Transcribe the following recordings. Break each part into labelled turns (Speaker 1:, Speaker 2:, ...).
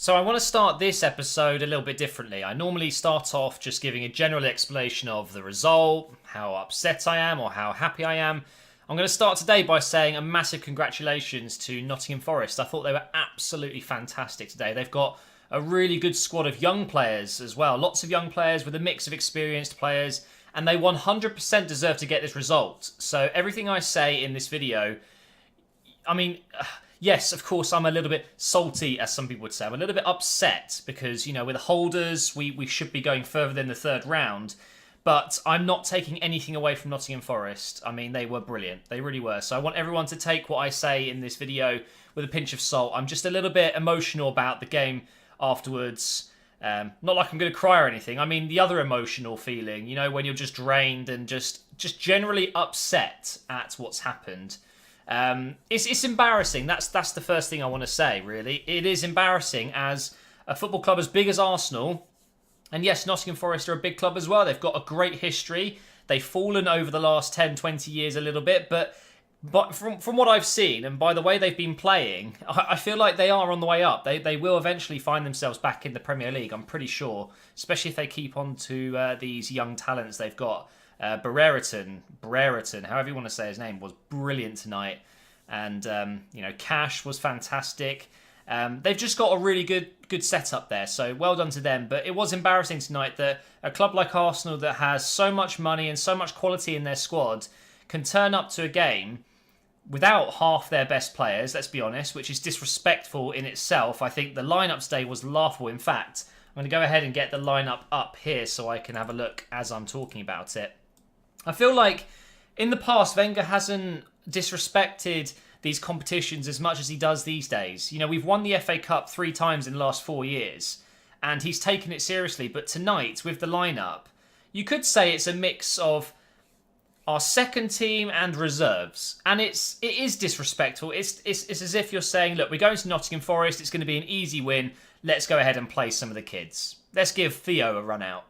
Speaker 1: So I want to start this episode a little bit differently. I normally start off just giving a general explanation of the result, how upset I am or how happy I am. I'm going to start today by saying a massive congratulations to Nottingham Forest. I thought they were absolutely fantastic today. They've got a really good squad of young players as well. Lots of young players with a mix of experienced players, and they 100% deserve to get this result. So everything I say in this video, I mean, yes, of course, I'm a little bit salty, as some people would say. I'm a little bit upset because, you know, with the holders, we should be going further than the third round. But I'm not taking anything away from Nottingham Forest. I mean, they were brilliant. They really were. So I want everyone to take what I say in this video with a pinch of salt. I'm just a little bit emotional about the game afterwards. Not like I'm going to cry or anything. I mean, the other emotional feeling, you know, when you're just drained and just generally upset at what's happened. It's embarrassing. That's the first thing I want to say, really. It is embarrassing as a football club as big as Arsenal. And yes, Nottingham Forest are a big club as well. They've got a great history. They've fallen over the last 10, 20 years a little bit. But from what I've seen, and by the way they've been playing, I feel like they are on the way up. They will eventually find themselves back in the Premier League, I'm pretty sure. Especially if they keep on to these young talents they've got. Brereton, however you want to say his name, was brilliant tonight. And, Cash was fantastic. They've just got a really good setup there, so well done to them. But it was embarrassing tonight that a club like Arsenal that has so much money and so much quality in their squad can turn up to a game without half their best players, let's be honest, which is disrespectful in itself. I think the lineup today was laughable. In fact, I'm going to go ahead and get the lineup up here so I can have a look as I'm talking about it. I feel like in the past, Wenger hasn't disrespected these competitions as much as he does these days. You know, we've won the FA Cup 3 times in the last 4 years, and he's taken it seriously. But tonight, with the lineup, you could say it's a mix of our second team and reserves, and it is disrespectful. It's as if you're saying, look, we're going to Nottingham Forest. It's going to be an easy win. Let's go ahead and play some of the kids. Let's give Theo a run out.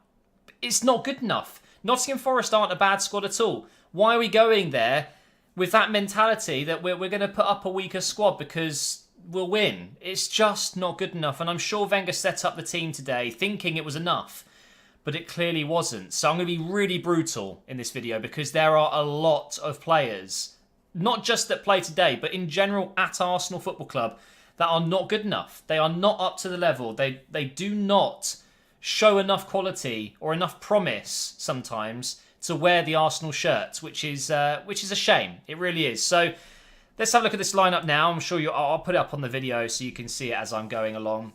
Speaker 1: It's not good enough. Nottingham Forest aren't a bad squad at all. Why are we going there with that mentality that we're going to put up a weaker squad because we'll win? It's just not good enough. And I'm sure Wenger set up the team today thinking it was enough, but it clearly wasn't. So I'm going to be really brutal in this video because there are a lot of players, not just that play today, but in general at Arsenal Football Club, that are not good enough. They are not up to the level. They do not show enough quality or enough promise sometimes to wear the Arsenal shirt, which is a shame. It really is. So let's have a look at this lineup now. I'm sure I'll put it up on the video so you can see it as I'm going along.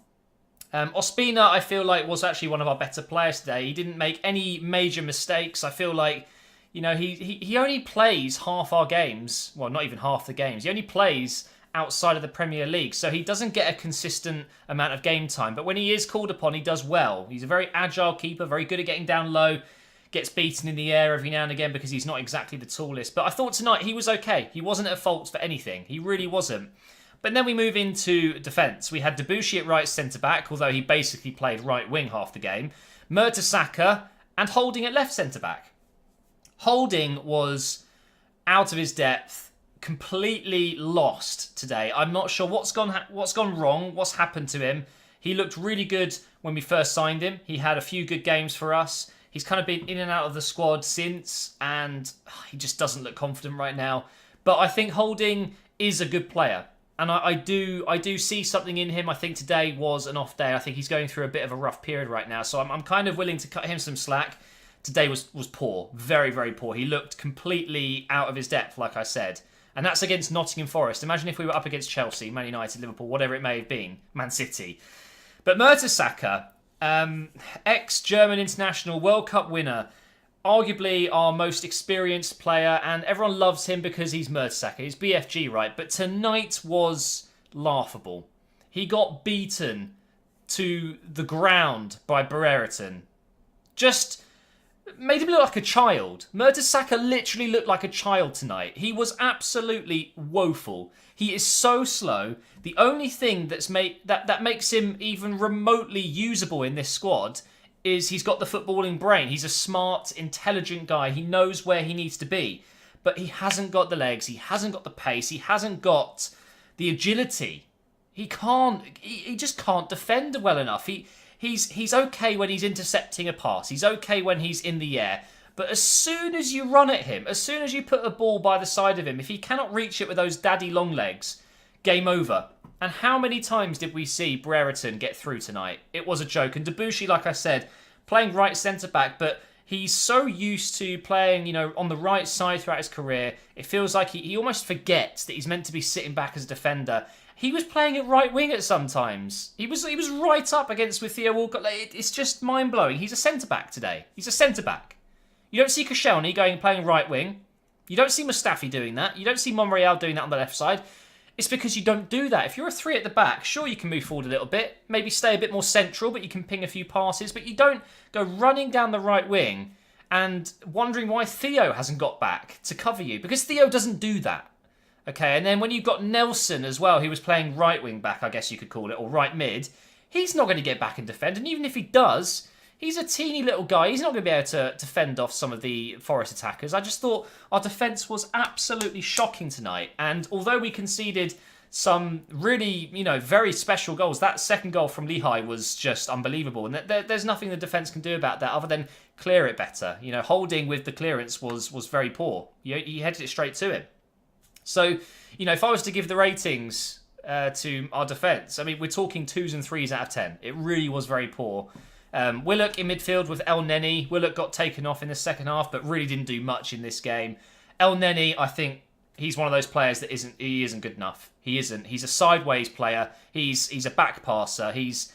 Speaker 1: Ospina, I feel like, was actually one of our better players today. He didn't make any major mistakes. I feel like, you know, he only plays half our games. Well, not even half the games. He only plays outside of the Premier League, so he doesn't get a consistent amount of game time. But when he is called upon, he does well. He's a very agile keeper, very good at getting down low. Gets beaten in the air every now and again because he's not exactly the tallest. But I thought tonight he was okay. He wasn't at fault for anything. He really wasn't. But then we move into defence. We had Debussy at right centre-back, although he basically played right wing half the game. Mertesacker and Holding at left centre-back. Holding was out of his depth, completely lost today. I'm not sure what's gone wrong, what's happened to him. He looked really good when we first signed him. He had a few good games for us. He's kind of been in and out of the squad since, and he just doesn't look confident right now. But I think Holding is a good player, and I do see something in him. I think today was an off day. I think he's going through a bit of a rough period right now, so I'm kind of willing to cut him some slack. Today was poor, very, very poor. He looked completely out of his depth, like I said. And that's against Nottingham Forest. Imagine if we were up against Chelsea, Man United, Liverpool, whatever it may have been, Man City. But Mertesacker, ex-German international, World Cup winner, arguably our most experienced player, and everyone loves him because he's Mertesacker. He's BFG, right? But tonight was laughable. He got beaten to the ground by Brereton. Just made him look like a child. Mertesacker literally looked like a child tonight. He was absolutely woeful. He is so slow. The only thing that makes him even remotely usable in this squad is he's got the footballing brain. He's a smart, intelligent guy. He knows where he needs to be. But he hasn't got the legs. He hasn't got the pace. He hasn't got the agility. He can't. He just can't defend well enough. He's okay when he's intercepting a pass. He's okay when he's in the air. But as soon as you run at him, as soon as you put a ball by the side of him, if he cannot reach it with those daddy long legs, game over. And how many times did we see Brereton get through tonight? It was a joke. And Debussy, like I said, playing right centre-back, but he's so used to playing, on the right side throughout his career. It feels like he almost forgets that he's meant to be sitting back as a defender. He was playing at right wing at sometimes. He was right up against with Theo Walcott. It's just mind-blowing. He's a centre-back today. He's a centre-back. You don't see Koscielny playing right wing. You don't see Mustafi doing that. You don't see Monreal doing that on the left side. It's because you don't do that. If you're a three at the back, sure, you can move forward a little bit. Maybe stay a bit more central, but you can ping a few passes. But you don't go running down the right wing and wondering why Theo hasn't got back to cover you. Because Theo doesn't do that. Okay, and then when you've got Nelson as well, who was playing right wing back, I guess you could call it, or right mid, he's not going to get back and defend. And even if he does, he's a teeny little guy. He's not going to be able to fend off some of the Forest attackers. I just thought our defence was absolutely shocking tonight. And although we conceded some really, very special goals, that second goal from Lehigh was just unbelievable. And there's nothing the defence can do about that other than clear it better. Holding with the clearance was very poor. He headed it straight to him. So, if I was to give the ratings to our defence, I mean, we're talking 2s and 3s out of 10. It really was very poor. Willock in midfield with El Neni. Willock got taken off in the second half, but really didn't do much in this game. El Neni, I think he's one of those players that isn't good enough. He isn't. He's a sideways player. He's a back passer. He's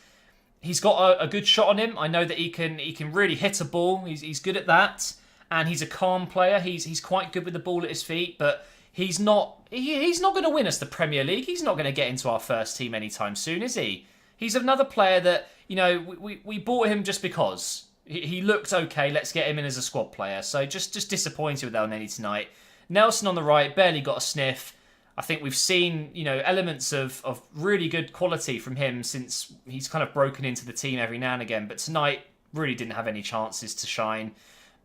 Speaker 1: got a good shot on him. I know that he can really hit a ball. He's good at that, and he's a calm player. He's quite good with the ball at his feet, but he's not going to win us the Premier League. He's not going to get into our first team anytime soon, is he? He's another player that, we bought him just because. He looked okay, let's get him in as a squad player. So just disappointed with El Neni tonight. Nelson on the right, barely got a sniff. I think we've seen, elements of really good quality from him since he's kind of broken into the team every now and again. But tonight, really didn't have any chances to shine.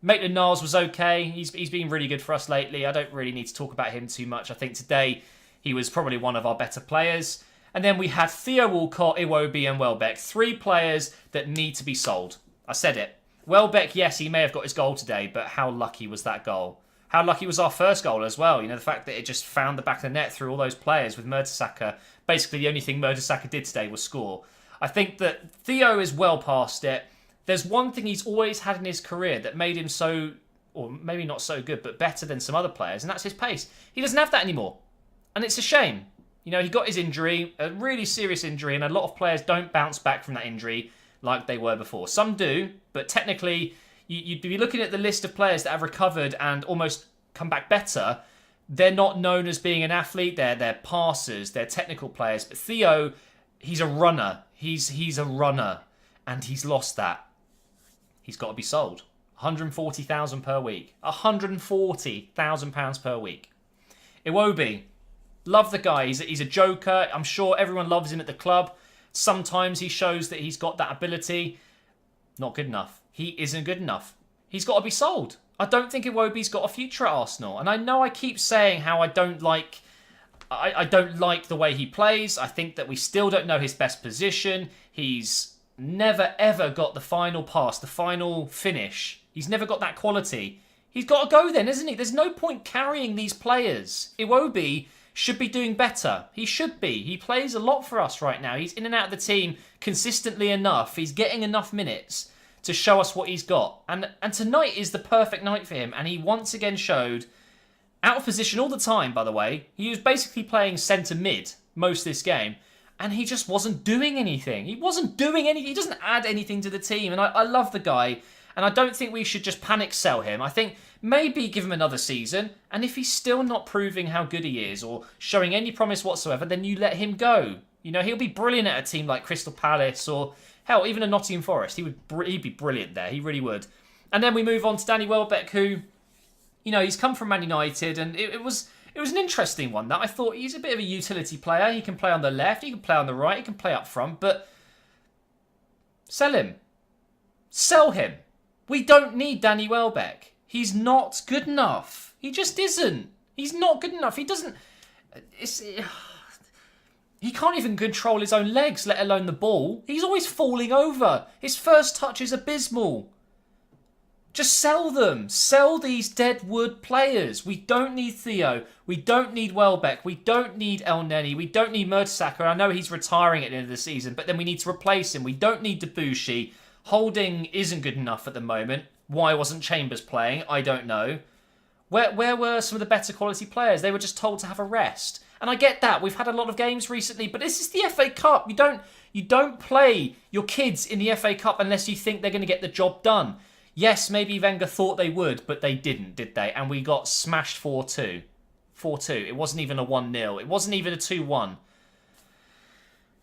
Speaker 1: Maitland-Niles was okay. He's been really good for us lately. I don't really need to talk about him too much. I think today he was probably one of our better players. And then we had Theo Walcott, Iwobi and Welbeck. 3 players that need to be sold. I said it. Welbeck, yes, he may have got his goal today, but how lucky was that goal? How lucky was our first goal as well? The fact that it just found the back of the net through all those players with Mertesacker. Basically, the only thing Mertesacker did today was score. I think that Theo is well past it. There's one thing he's always had in his career that made him so, or maybe not so good, but better than some other players, and that's his pace. He doesn't have that anymore. And it's a shame. He got his injury, a really serious injury, and a lot of players don't bounce back from that injury like they were before. Some do, but technically, you'd be looking at the list of players that have recovered and almost come back better. They're not known as being an athlete. They're passers. They're technical players. But Theo, he's a runner. He's a runner, and he's lost that. He's got to be sold. £140,000 per week. £140,000 per week. Iwobi, love the guy. He's a joker. I'm sure everyone loves him at the club. Sometimes he shows that he's got that ability. Not good enough. He isn't good enough. He's got to be sold. I don't think Iwobi's got a future at Arsenal. And I know I keep saying how I don't like the way he plays. I think that we still don't know his best position. He's never ever got the final pass, the final finish. He's never got that quality. He's got to go then, isn't he? There's no point carrying these players. Iwobi should be doing better. He should be. He plays a lot for us right now. He's in and out of the team consistently enough. He's getting enough minutes to show us what he's got. And tonight is the perfect night for him. And he once again showed, out of position all the time, by the way. He was basically playing centre mid most of this game. And he just wasn't doing anything. He wasn't doing anything. He doesn't add anything to the team. And I love the guy. And I don't think we should just panic sell him. I think maybe give him another season. And if he's still not proving how good he is or showing any promise whatsoever, then you let him go. He'll be brilliant at a team like Crystal Palace or, hell, even a Nottingham Forest. He'd be brilliant there. He really would. And then we move on to Danny Welbeck, who, he's come from Man United. And it was an interesting one that I thought he's a bit of a utility player. He can play on the left, he can play on the right, he can play up front, but sell him. Sell him. We don't need Danny Welbeck. He's not good enough. He just isn't. He's not good enough. He doesn't... He can't even control his own legs, let alone the ball. He's always falling over. His first touch is abysmal. Just sell them. Sell these dead wood players. We don't need Theo. We don't need Welbeck. We don't need El Neni. We don't need Mertesacker. I know he's retiring at the end of the season, but then we need to replace him. We don't need Debussy. Holding isn't good enough at the moment. Why wasn't Chambers playing? I don't know. Where were some of the better quality players? They were just told to have a rest. And I get that. We've had a lot of games recently, but this is the FA Cup. You don't play your kids in the FA Cup unless you think they're going to get the job done. Yes, maybe Wenger thought they would, but they didn't, did they? And we got smashed 4-2. 4-2. It wasn't even a 1-0. It wasn't even a 2-1.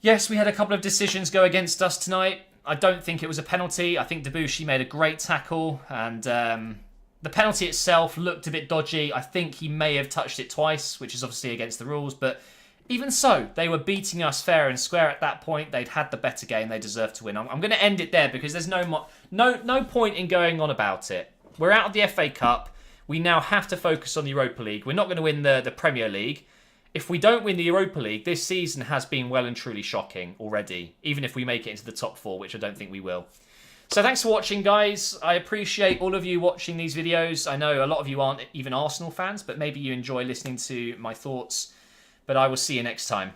Speaker 1: Yes, we had a couple of decisions go against us tonight. I don't think it was a penalty. I think Debussy made a great tackle, and the penalty itself looked a bit dodgy. I think he may have touched it twice, which is obviously against the rules, but even so, they were beating us fair and square at that point. They'd had the better game. They deserved to win. I'm going to end it there because there's no point in going on about it. We're out of the FA Cup. We now have to focus on the Europa League. We're not going to win the Premier League. If we don't win the Europa League, this season has been well and truly shocking already, even if we make it into the top 4, which I don't think we will. So thanks for watching, guys. I appreciate all of you watching these videos. I know a lot of you aren't even Arsenal fans, but maybe you enjoy listening to my thoughts. But I will see you next time.